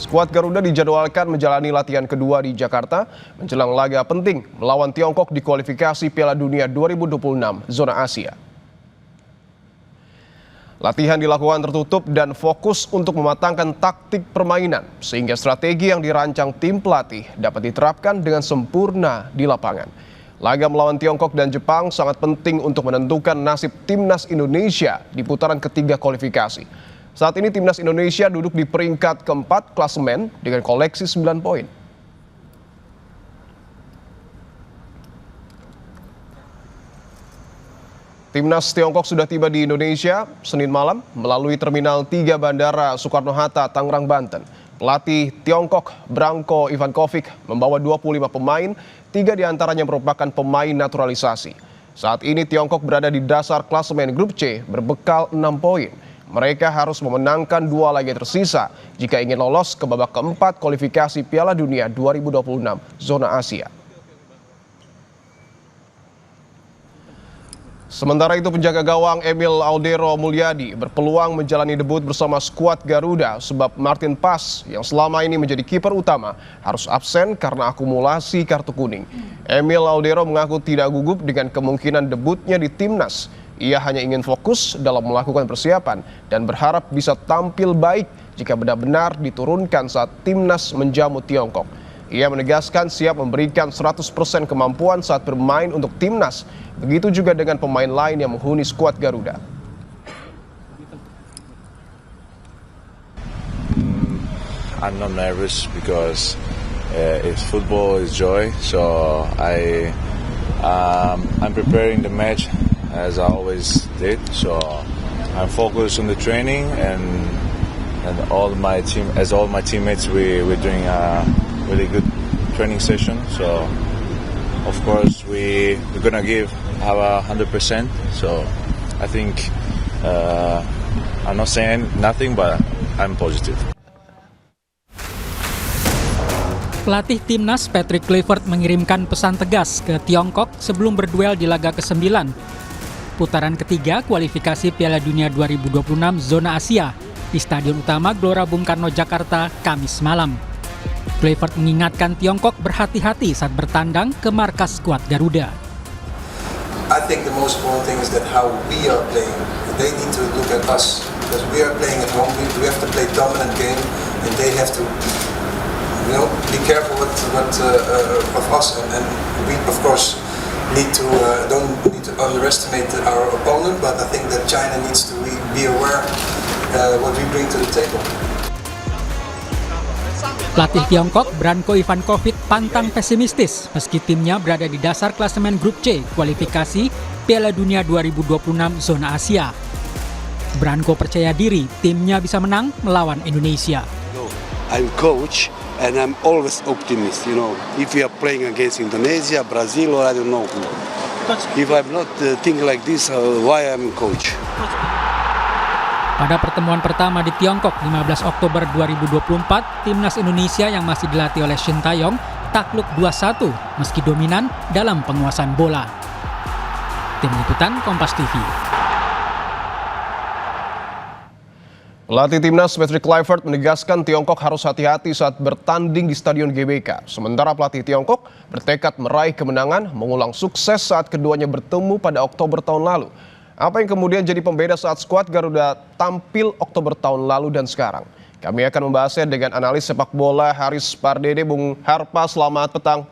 Skuad Garuda dijadwalkan menjalani latihan kedua di Jakarta menjelang laga penting melawan Tiongkok di kualifikasi Piala Dunia 2026 zona Asia. Latihan dilakukan tertutup dan fokus untuk mematangkan taktik permainan sehingga strategi yang dirancang tim pelatih dapat diterapkan dengan sempurna di lapangan. Laga melawan Tiongkok dan Jepang sangat penting untuk menentukan nasib timnas Indonesia di putaran ketiga kualifikasi. Saat ini timnas Indonesia duduk di peringkat keempat klasemen dengan koleksi 9 poin. Timnas Tiongkok sudah tiba di Indonesia Senin malam melalui Terminal 3 Bandara Soekarno-Hatta, Tangerang, Banten. Pelatih Tiongkok Branko Ivankovic membawa 25 pemain, 3 diantaranya merupakan pemain naturalisasi. Saat ini Tiongkok berada di dasar klasemen grup C berbekal 6 poin. Mereka harus memenangkan 2 laga tersisa jika ingin lolos ke babak keempat kualifikasi Piala Dunia 2026 zona Asia. Sementara itu penjaga gawang Emil Audero Mulyadi berpeluang menjalani debut bersama skuad Garuda sebab Martin Pas yang selama ini menjadi kiper utama harus absen karena akumulasi kartu kuning. Emil Audero mengaku tidak gugup dengan kemungkinan debutnya di timnas. Ia hanya ingin fokus dalam melakukan persiapan dan berharap bisa tampil baik jika benar-benar diturunkan saat timnas menjamu Tiongkok. Ia menegaskan siap memberikan 100% kemampuan saat bermain untuk timnas. Begitu juga dengan pemain lain yang menghuni skuad Garuda. I'm not nervous because it's football is joy. So I'm preparing the match as I always did. So I'm focused on the training and all my teammates we're doing a really good training session. So of course we're gonna give our 100%. So I think I'm not saying nothing, but I'm positive. Pelatih timnas Patrick Kluivert mengirimkan pesan tegas ke Tiongkok sebelum berduel di laga ke-9 putaran ketiga kualifikasi Piala Dunia 2026 zona Asia di Stadion Utama Gelora Bung Karno, Jakarta, Kamis malam. Kluivert mengingatkan Tiongkok berhati-hati saat bertandang ke markas skuad Garuda. I think the most important thing is that how we are playing. They need to look at us because we are playing at home. We have to play dominant game, and they have to, be careful of us. And we, of course, don't need to underestimate our opponent. But I think that China needs to be aware what we bring to the table. Pelatih Tiongkok Branko Ivankovic pantang pesimistis meski timnya berada di dasar klasemen grup C kualifikasi Piala Dunia 2026 zona Asia. Branko percaya diri timnya bisa menang melawan Indonesia. I'm coach and I'm always optimist. If we are playing against Indonesia, Brazil, or I don't know who. If I'm not thinking like this, why I'm coach? Pada pertemuan pertama di Tiongkok 15 Oktober 2024, timnas Indonesia yang masih dilatih oleh Shin Tae-yong takluk 2-1 meski dominan dalam penguasaan bola. Tim Liputan Kompas TV. Pelatih timnas Patrick Kluivert menegaskan Tiongkok harus hati-hati saat bertanding di Stadion GBK. Sementara pelatih Tiongkok bertekad meraih kemenangan mengulang sukses saat keduanya bertemu pada Oktober tahun lalu. Apa yang kemudian jadi pembeda saat skuad Garuda tampil Oktober tahun lalu dan sekarang? Kami akan membahasnya dengan analis sepak bola Haris Pardede. Bung Harpa, selamat petang.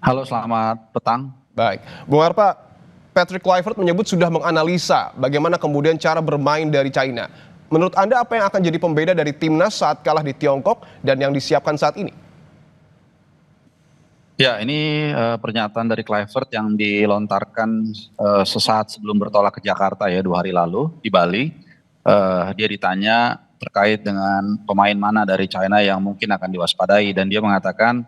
Halo, selamat petang. Baik, Bung Harpa, Patrick Kluivert menyebut sudah menganalisa bagaimana kemudian cara bermain dari China. Menurut Anda apa yang akan jadi pembeda dari timnas saat kalah di Tiongkok dan yang disiapkan saat ini? Ya, ini pernyataan dari Kluivert yang dilontarkan sesaat sebelum bertolak ke Jakarta ya 2 hari lalu di Bali. Dia ditanya terkait dengan pemain mana dari China yang mungkin akan diwaspadai dan dia mengatakan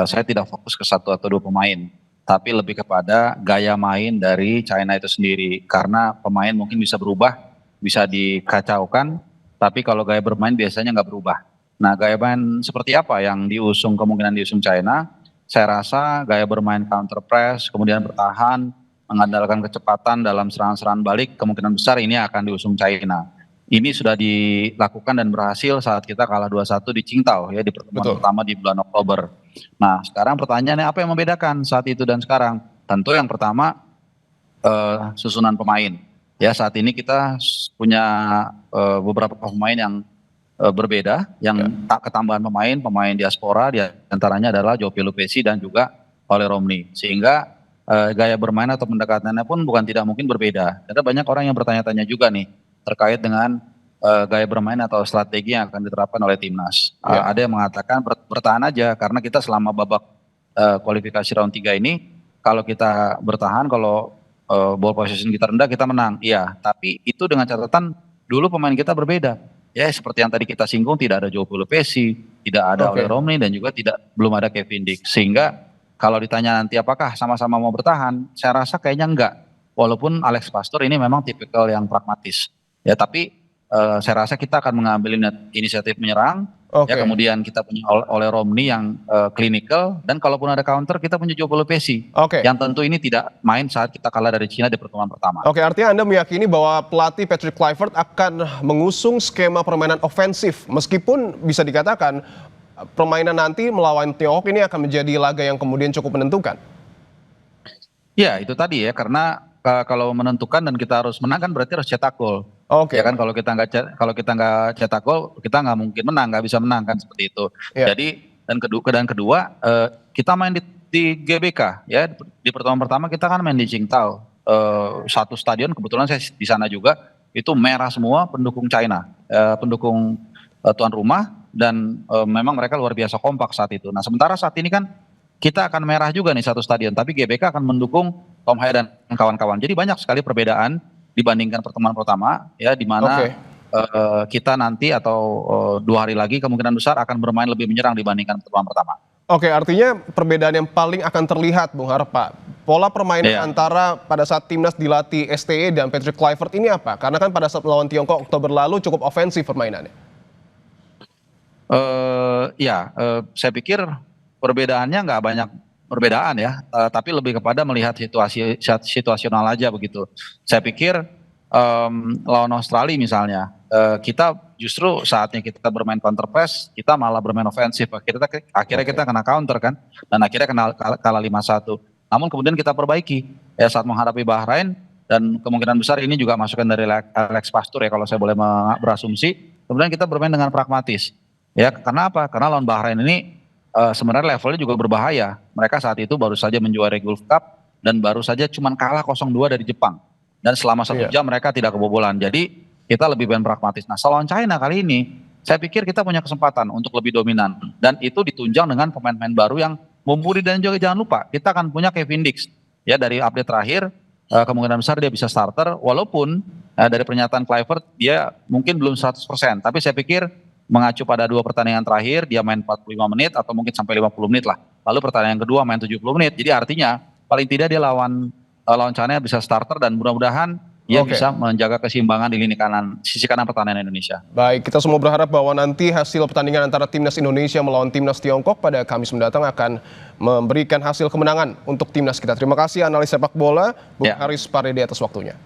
saya tidak fokus ke 1 atau 2 pemain, tapi lebih kepada gaya main dari China itu sendiri karena pemain mungkin bisa berubah, bisa dikacaukan, tapi kalau gaya bermain biasanya nggak berubah. Nah, gaya main seperti apa yang kemungkinan diusung China? Saya rasa gaya bermain counter press, kemudian bertahan, mengandalkan kecepatan dalam serangan-serangan balik, kemungkinan besar ini akan diusung China. ini sudah dilakukan dan berhasil saat kita kalah 2-1 di Qingdao ya di pertemuan Betul. pertama di bulan Oktober. Nah, sekarang pertanyaannya apa yang membedakan saat itu dan sekarang? Tentu yang pertama susunan pemain. Ya, saat ini kita punya beberapa pemain yang berbeda, yang tak ketambahan pemain diaspora, di antaranya adalah Joe Pelupesi dan juga Ole Romney. Sehingga gaya bermain atau pendekatannya pun bukan tidak mungkin berbeda. Ada banyak orang yang bertanya-tanya juga nih terkait dengan gaya bermain atau strategi yang akan diterapkan oleh timnas. Ada yang mengatakan bertahan aja karena kita selama babak kualifikasi round 3 ini kalau kita bertahan, kalau ball possession kita rendah kita menang. Iya, tapi itu dengan catatan dulu pemain kita berbeda. Ya seperti yang tadi kita singgung, tidak ada Joe Pelupesi, tidak ada Ole Romney dan juga belum ada Kevin Dix. Sehingga kalau ditanya nanti apakah sama-sama mau bertahan, saya rasa kayaknya enggak. Walaupun Alex Pastoor ini memang tipikal yang pragmatis. Ya tapi saya rasa kita akan mengambil inisiatif menyerang. Ya kemudian kita punya Ole Romney yang clinical, dan kalaupun ada counter kita punya Joe Pelupesi. Yang tentu ini tidak main saat kita kalah dari Cina di pertemuan pertama. Artinya Anda meyakini bahwa pelatih Patrick Kluivert akan mengusung skema permainan ofensif meskipun bisa dikatakan permainan nanti melawan Tiongkok ini akan menjadi laga yang kemudian cukup menentukan. Ya itu tadi ya, karena kalau menentukan dan kita harus menang kan berarti harus cetak gol. Ya kan kalau kita nggak cetak gol kita nggak mungkin menang, nggak bisa menang kan seperti itu. Jadi dan kedua kita main di GBK ya, di pertemuan pertama kita kan main di Qingdao, satu stadion kebetulan saya di sana juga, itu merah semua pendukung China, pendukung tuan rumah, dan memang mereka luar biasa kompak saat itu. Nah sementara saat ini kan kita akan merah juga nih satu stadion, tapi GBK akan mendukung Tom Haye dan kawan-kawan. Jadi banyak sekali perbedaan dibandingkan pertemuan pertama ya, di mana kita nanti atau 2 hari lagi kemungkinan besar akan bermain lebih menyerang dibandingkan pertemuan pertama. Artinya perbedaan yang paling akan terlihat Bung Har, Pak, pola permainan antara pada saat timnas dilatih STE dan Patrick Kluivert ini apa? Karena kan pada saat melawan Tiongkok Oktober lalu cukup ofensif permainannya. Saya pikir perbedaannya nggak banyak perbedaan ya, tapi lebih kepada melihat situasional aja begitu. Saya pikir lawan Australia misalnya, kita justru saatnya kita bermain counter press, kita malah bermain ofensif. Akhirnya kita kena counter kan, dan akhirnya kalah 5-1. Namun kemudian kita perbaiki ya saat menghadapi Bahrain, dan kemungkinan besar ini juga masukan dari Alex Pastoor ya kalau saya boleh berasumsi. Kemudian kita bermain dengan pragmatis. Ya, karena apa? Karena lawan Bahrain ini sebenarnya levelnya juga berbahaya. Mereka saat itu baru saja menjuarai Gulf Cup dan baru saja cuman kalah 0-2 dari Jepang. Dan selama 1 jam mereka tidak kebobolan. Jadi kita lebih main pragmatis. Nah, lawan China kali ini, saya pikir kita punya kesempatan untuk lebih dominan. Dan itu ditunjang dengan pemain-pemain baru yang mumpuni, dan juga jangan lupa kita akan punya Kevin Dix. Ya, dari update terakhir kemungkinan besar dia bisa starter. Walaupun dari pernyataan Kluivert dia mungkin belum 100%. Tapi saya pikir mengacu pada 2 pertandingan terakhir, dia main 45 menit atau mungkin sampai 50 menit lah. Lalu pertandingan kedua main 70 menit. Jadi artinya paling tidak dia lawan China bisa starter, dan mudah-mudahan dia bisa menjaga keseimbangan di lini kanan, sisi kanan pertahanan Indonesia. Baik, kita semua berharap bahwa nanti hasil pertandingan antara timnas Indonesia melawan timnas Tiongkok pada Kamis mendatang akan memberikan hasil kemenangan untuk timnas kita. Terima kasih analis sepak bola Bung Haris Pardede atas waktunya.